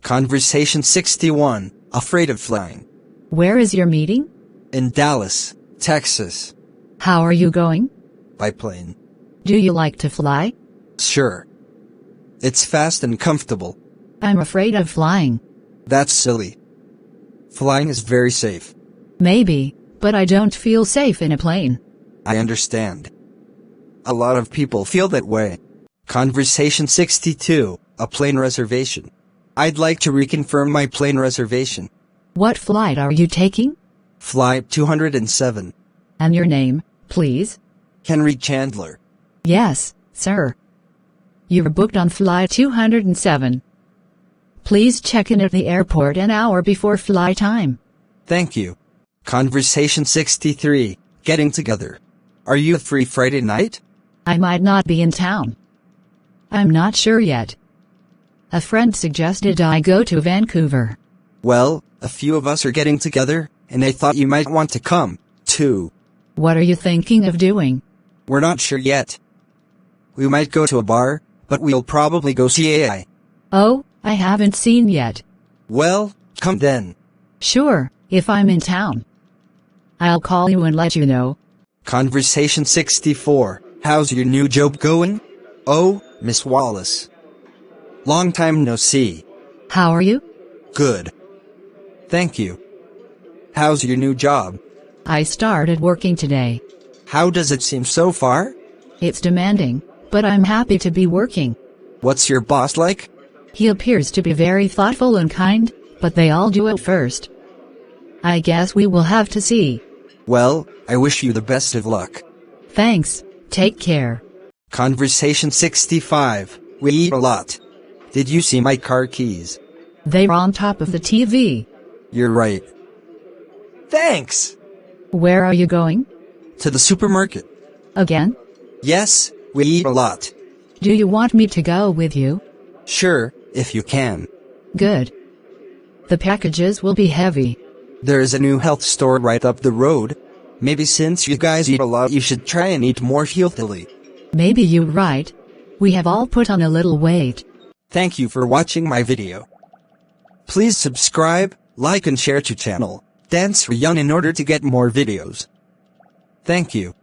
Conversation 61. Afraid of flying. Where is your meeting? In Dallas, Texas. How are you going? By plane. Do you like to fly? Sure. It's fast and comfortable. I'm afraid of flying. That's silly. Flying is very safe. Maybe, but I don't feel safe in a plane. I understand. A lot of people feel that way. Conversation 62. A plane reservation. I'd like to reconfirm my plane reservation. What flight are you taking? Flight 207. And your name, please? Henry Chandler. Yes, sir. You're booked on flight 207. Please check in at the airport an hour before flight time. Thank you. Conversation 63. Getting together. Are you free Friday night? I might not be in town. I'm not sure yet. A friend suggested I go to Vancouver. Well, a few of us are getting together, and I thought you might want to come, too. What are you thinking of doing? We're not sure yet. We might go to a bar, but we'll probably go see AI. Oh, I haven't seen yet. Well, come then. Sure, if I'm in town. I'll call you and let you know. Conversation 64. How's your new job going? Oh, Miss Wallace. Long time no see. How are you? Good. Thank you. How's your new job? I started working today. How does it seem so far? It's demanding, but I'm happy to be working. What's your boss like? He appears to be very thoughtful and kind, but they all do at first. I guess we will have to see. Well, I wish you the best of luck. Thanks, take care. Conversation 65. We eat a lot. Did you see my car keys? They're on top of the TV. You're right. Thanks! Where are you going? To the supermarket. Again? Yes, we eat a lot. Do you want me to go with you? Sure, if you can. Good. The packages will be heavy. There is a new health store right up the road. Maybe since you guys eat a lot, you should try and eat more healthily. Maybe you're right. We have all put on a little weight. Thank you for watching my video. Please subscribe, like and share to channel Sreyoun in order to get more videos. Thank you.